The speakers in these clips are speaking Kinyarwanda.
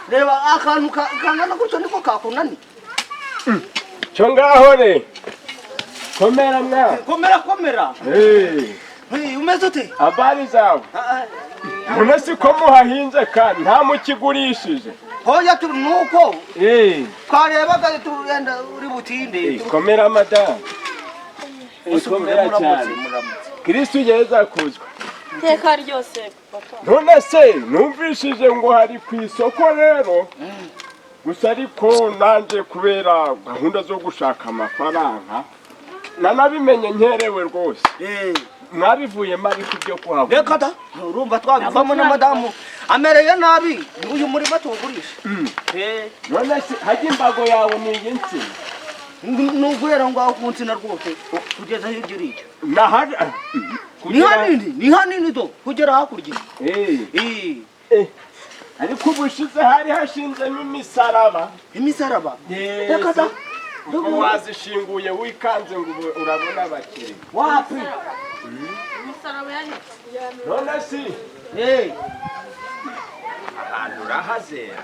reba akantu kangana gutyo niko kakunani cyo ngaho re komera mwa komera umeze ute abari zawe munasi ko muhahinze kandi nta mukigurishije hoya tu nuko twarebaga turenda uri butinde komera madam komera cyane Kristo yeza kuzwa teka ryose papa none se numvishije ngo hari ku isoko rero gusa ariko nanje kubera gahunda zo gushaka amafaranga nanabimenye nkerewe rwose mwabivuye mari kubyo kwaho reka da urumva twabivamo na madamu amereye nabi uyu murima tugurisha none se haje imbago yawe ni yinsi nugwera ngo akunsina rwose kugeza hirya iriyo nahaje ni hanini do kugera hakurya ariko ubushize hari hashinzemo imisaraba reka da uko wazishinguye wikanze ngo urabona abakiri wapi imisaraba yani none si ahantu urahazera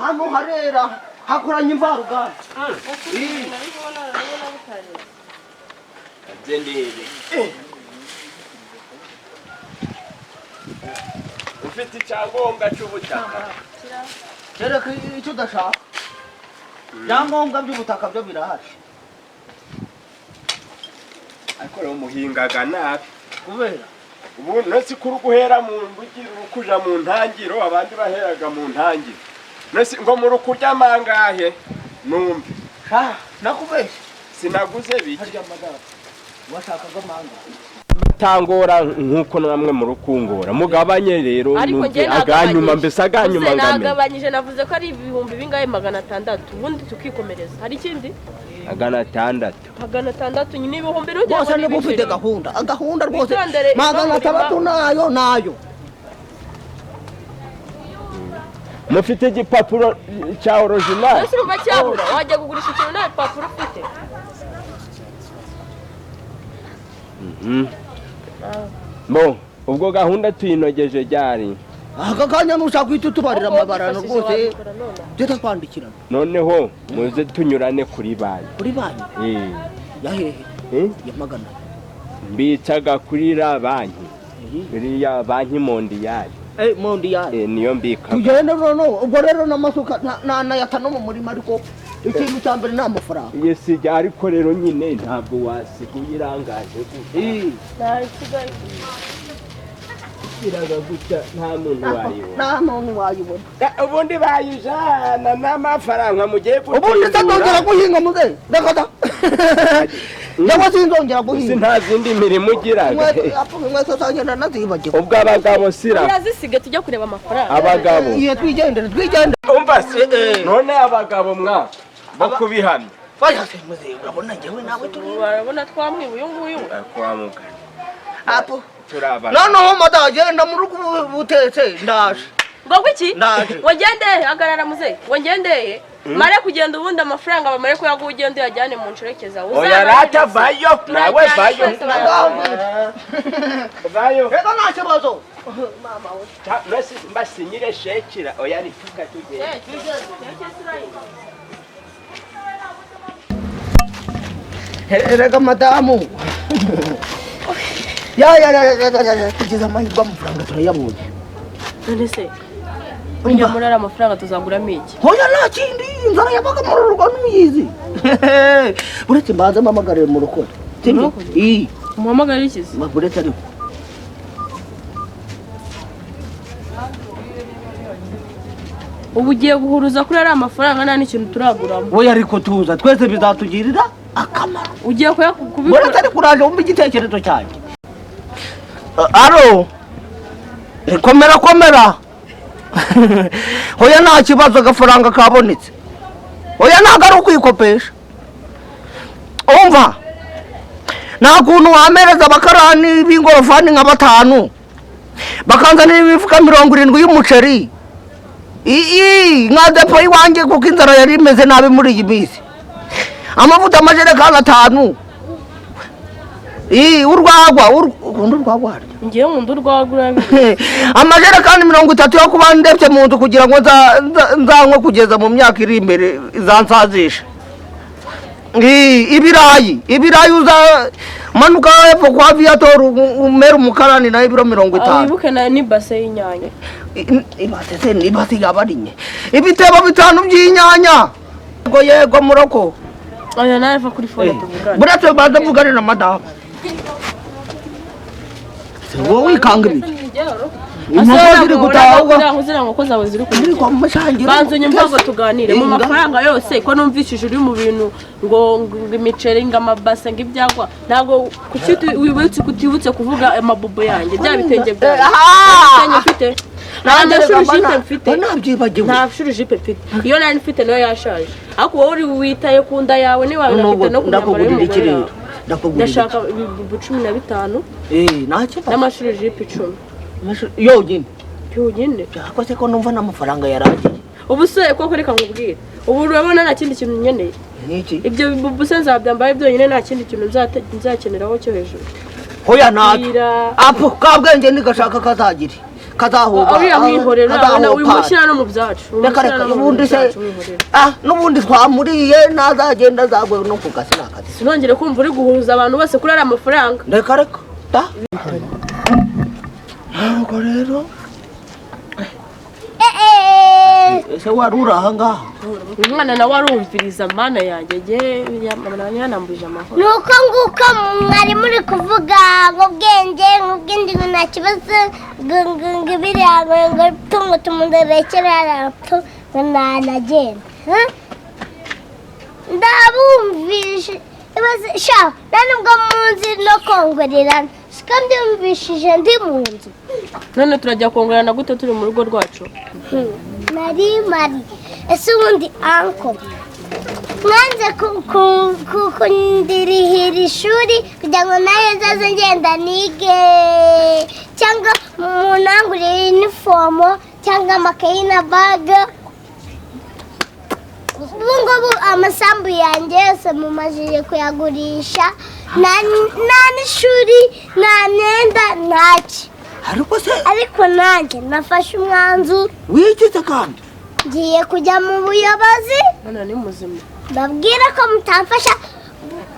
hano harera hakoranye imvaruganda ufite icyangombwa cy'ubutaka kereka icyo udashaka ibyangombwa by'ubutaka byo birahari ariko rero muhingaga nabi kubera ubu nasi kuri guhera mu mbugiro ukuja mu ntangiro abandi baheraga mu ntangiro nasi ngo muri kurya mangahe numve nakubeshya sinaguze biki harya madara washakaga manga batangora nkuko namwe mu rukungora mugabanye rero numve aganyuma mbese aganyuma ngame nagabanyije navuze ko ari ibihumbi bingahe 600 ubundi tukikomereza hari ikindi 600 nyine ibihumbi rujya bose ni bufite gahunda rwose 600 nayo mufite igipapuro cya original ese umva cyabura wajya kugurisha ikintu nta papuro ufite Bo ubwo gahunda tuyinogeje ryari aka kanya nushaka kwita tubarira amabarano rwose byo kwandikirana noneho muze tunyurane kuri banki yahehe ya magana mbitsaga kuri ra banki iriya banki mondiyali mondiyali niyo mbika tugende none ubwo rero n'amasuka nayatano mu murima ariko ikintu cya mbere ni amafaranga yesi ariko rero nyine ntabwo wasiguye irangaje iraga gutya nta muntu wayibona ubundi bayijana n'amafaranga mugiye ubundi nzongera guhinga muze ndakata ndako sinzongera guhinga nta zindi mirimo ugira mwese tagenda nazibagiwe ubwo abagabo sira urazisige tujya kureba amafaranga abagabo iye twigendere umva se none abagabo mwa bakubihamye bayase muze urabona ngewe nawe turabona twamwe uyu nguyu kwamuka apo noneho madagenda mu rugo butetse ndaje ngo iki wagende hagarara muze wagende mare kugenda ubundi amafaranga bamare ko yagu ugende yajyane mu ncurekeza oya rata vayo nawe vayo reka nta kibazo mama we nasi mbasinyire shekira oya rituka tugende rega madamu kugeza amahirwe amafaranga turayabonye none se burya murara amafaranga tuzaguramo iki hoya nta kindi inzara yabaga mu rugo n'uyizi buretse mbanza mpamagarire mu rukono umuhamagarire ikizi buretse ariko ubu ugiye guhuruza kuri ariya mafaranga nta n'ikintu turaguramo oya ariko tuza twese bizatugirira akamaro ugiye kubikora buretse ariko uraje wumva igitekerezo cyanjye aro komera hoya nta kibazo agafaranga kabonetse hoya ntabwo ari ukwikopesha umva nta kuntu wamereza abakarani b'ingorofani nka 5 bakanzanira imifuka 70 y'umuceri nka depo iwanjye kuko inzara yari imeze nabi muri iyi minsi amavuta amajerekani 5 urwagwa ukunda urwagwa harya ngiye nkunda urwagwa amajerekani 30 yo kuba ndebye mu nzu kugira ngo nzanywe kugeza mu myaka iri imbere zansazisha. Ibirayi uza manuka hepfo kwa Viator umera umukarani na ibiro 50. Wibuke na ni base y'inyanya. Ibase yabarinye. Ibitebo 5 by'inyanya. Yego muroko. Oya nafa kuri phone tuvugana. Burate badavugana na madam. Wowe ikanga ibiki? Inkoko ziri gutahuka uzira ngo zawe ziri kuri kwa mushangira banzo nyumvago tuganire mu mafaranga yose ko numvishije uri mu bintu ngo imiceri ng'amabase ng'ibyagwa ntago kuki wibutse kuvuga amabubo yanjye bya bitenge bya bitenge mfite nande shurujipe mfite nta shurujipe mfite iyo nari mfite nayo yashaje ariko wowe uri witaye kunda yawe ni wawe nafite no kunyambara y'umugore ndashaka 15 nacyo n'amashurujipe 10 yogine ako se ko numva n'amafaranga yaragiye ubuse ko reka nkubwire ubu urabona nta kindi kintu nyeneye niki ibyo buse nzabyambaye byonyine nta kindi kintu nzakeneraho cyo hejuru hoya natwe apo kabwenge nigashaka kazagire kazahuba uriya mwihorero abana uyu mushyira no mu byacu ubundi se n'ubundi twamuriye nazagenda zagwe no kugasi nakazi sinongere kumva uri guhuza abantu bose kuri ari amafaranga reka da ntabwo rero ese wari uri aha ngaha umwana nawe arumviriza mana yanjye yanambuje amahoro nuko nguko mwari muri kuvuga ngo bwenge nk'ubwindi nta kibazo ngo biriya ngo tungo tumuderekera arapfa ngo nanagenda ndabumvishe sha nubwo munsi no kongorerana kandi yumvishije ndi mu nzu none turajya kongorana gute turi mu rugo rwacu mari ese ubundi anko mwanze kundirihira ishuri kugira ngo nayo nzaze ngenda nige cyangwa munangurire inifomo cyangwa amakayi na baga ubu ngubu amasambu yanjye yose mumajije kuyagurisha nta n'ishuri nta myenda ntaki ariko nanjye nafashe umwanzuro wigize kandi ngiye kujya mu buyobozi ni muzima babwira ko mutamfasha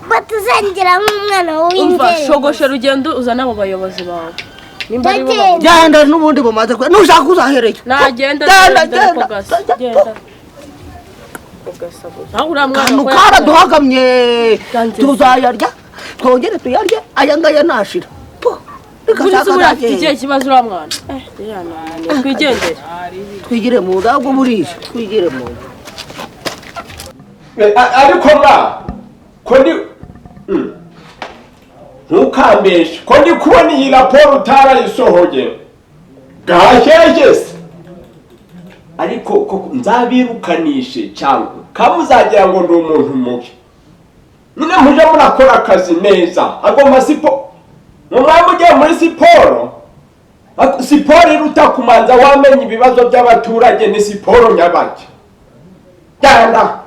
batuzengera nk'umwana w'inzego shogoshe rugendo uzana abo bayobozi bawe genda n'ubundi bumaze kwe nushaka uzahereye nagenda kantu karaduhagamye tuzayarya twongere tuyarye aya ngaya nashira ikihe kibazo uriya mwana twigendere twigire mu ntabwo burisha twigire mu ariko ko ndi ntukambeshe ko ndi kubona iyi raporo utarayisohoye gahegese ariko nzabirukanishe cyangwa kamuzagira ngo ndi umuntu mubi nyine muje murakora akazi neza agomba mwaba ugiye muri siporo iruta kumanza wamenya ibibazo by'abaturage ni siporo nyabaki genda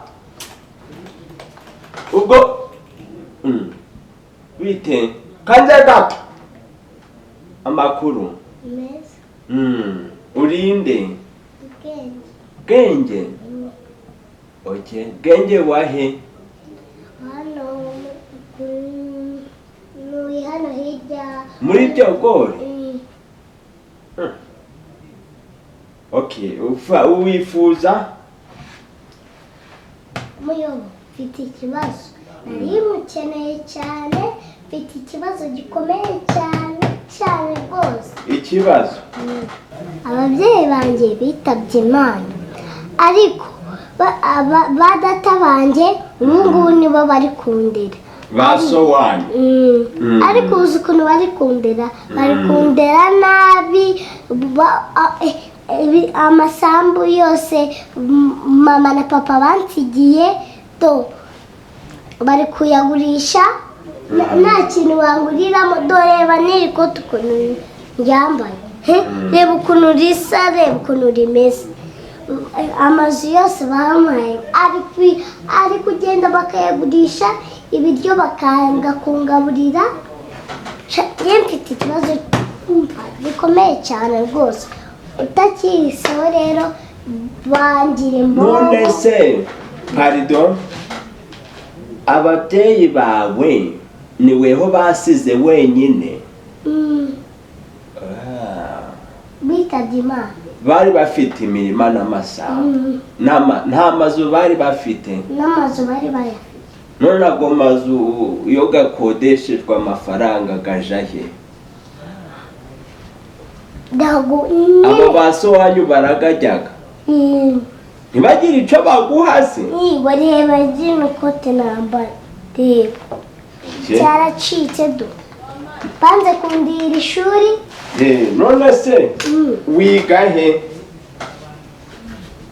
ubwo bite kanze gato amakuru urinde genge oke genge wahe hano hirya muri byo gore uwifuza muyobo mfite ikibazo nari mukeneye cyane mfite ikibazo gikomeye cyane rwose ikibazo ababyeyi banjye bitabye Imana ariko ba data banjye ubu nibo bari kundera baso wanyu ariko uzi ukuntu bari kundera nabi amasambu yose mama na papa bansigiye bari kuyagurisha nta kintu banguriramo reba n'iri kote ukuntu ryambaye reba ukuntu risa reba ukuntu rimeze amazu yose bampaye ari kugenda bakayagurisha ibiryo bakanga kungaburira Njye mfite ikibazo gikomeye cyane rwose utakiseho rero bangira imbogo. none se pardon ababyeyi bawe ni weho basize wenyine? Bitabye Imana. Bari bafite imirima n'amasambu nta mazu bari bafite? N'amazu bari bayafite. none ago mazu iyo gakodeshejwe amafaranga gaja he? abo baso wanyu baragajyaga ntibagire icyo baguha se? Bareba zino kote nambara reba cyaracitse do banze kundira ishuri. none se wiga he?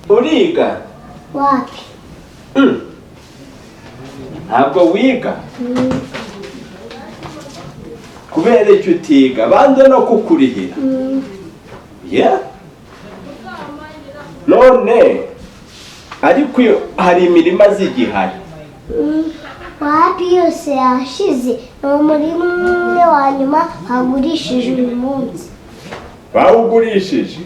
uriga? Wapi? ntabwo wiga? kubera icyo utiga banze no kukurihira? none ariko hari imirima z'igihari? Wapi yose yashize ni umurima umwe wa nyuma hagurishije uyu munsi. bawugurishije?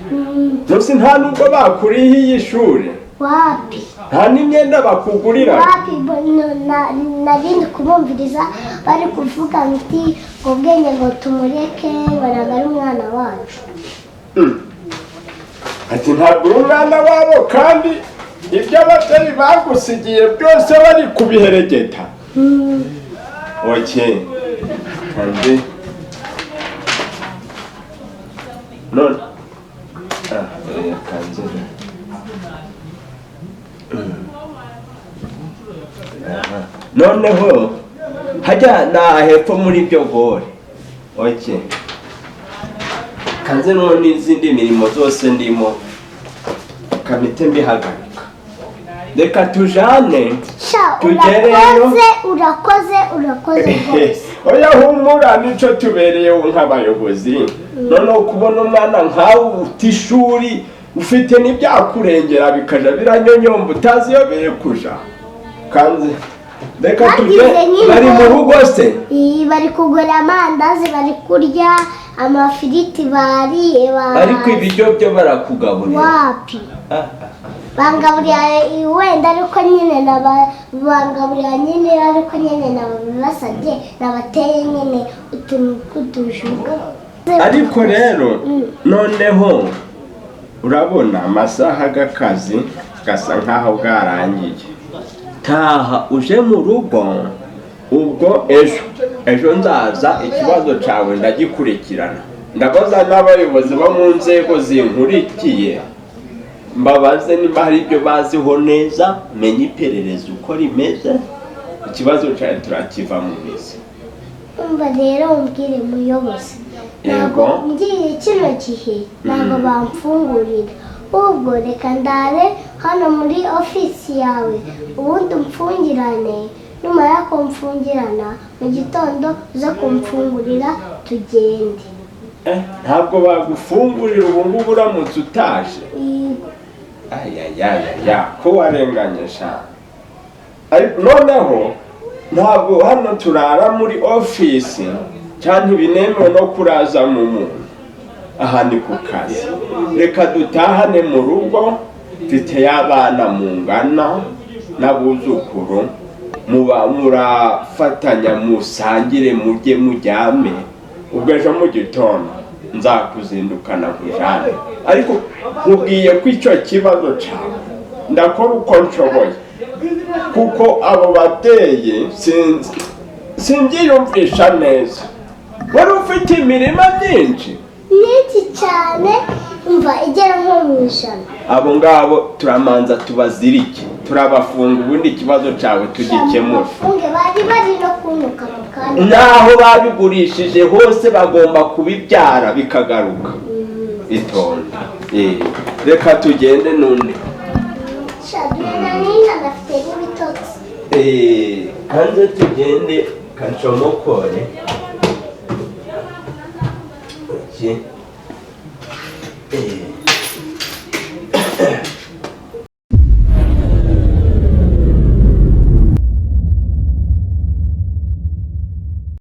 nose nta nubwo bakurihiye ishuri? Wapi? nta n'imyenda bakugurira? Wapi? Narindi kubumviriza bari kuvuga ngo ubwenge ngo tumureke baraga ari umwana wacu. ati ntabwo uri umwana wabo kandi ibyo ababyeyi bagusigiye byose bari kubiheregeta? oke kandi none kanzira noneho hajya hepfo muri byo gore. oke kanze none n'izindi mirimo zose ndimo kamite mbihagarika. reka tujane tugereyo. urakoze rwose. oya humura nico tubereyeho nk'abayobozi. noneho kubona umwana nkawe uta ishuri ufite n'ibyakurengera bikaja biranyonyomba utazi iyo biri kuja. kanze reka tujye. bari mu rugo se? bari kugura amandazi bari kurya amafiriti bariye. ariko ibiryo byo barakugaburira? Wapi? bangaburira wenda ariko nyine bangaburira nyine ariko nyine nabasabye nabateye nyine utuntu tw'utujuga. ariko rero noneho urabona amasaha y'akazi gasa nkaho bwarangiye. taha uje mu rugo ubwo ejo nzaza ikibazo cyawe ndagikurikirana. ndabaza n'abayobozi bo mu nzego zinkurikiye mbabaze niba hari ibyo baziho neza menye iperereza uko rimeze ikibazo cyawe turakiva mu mizi. umva rero umbwire muyobozi ntabwo ngiye kino gihe ntabwo bamfungurira ubwo reka ndare hano muri ofisi yawe ubundi umfungirane numara kumfungirana mu gitondo uza kumfungurira tugende. ntabwo bagufungurira ubu ngubu uramutse utaje? ko warenganye sha. noneho ntabwo hano turara muri ofisi cyane ibinemewe no kuraza mu muntu. aha ni ku kazi. reka dutahane mu rugo mfite y'abana mungana n'abuzukuru murafatanya musangire mujye mujyame. ubwo ejo mu gitondo nzakuzindukana nkujane. ariko nkubwiye ko icyo kibazo cyawe ndakora uko nshoboye kuko abo babyeyi simbyiyumvisha neza. wari ufite imirima myinshi cyane umva igera nko mu ijana. abo ngabo turamanza tubazirike turabafunga ubundi ikibazo cyawe tugikemura. bari no kunuka mu kanya. naho babigurishije hose bagomba kubibyara bikagaruka. itonde. reka tugende none. ndafite n'ibitotsi. hanze tugende kancomokore.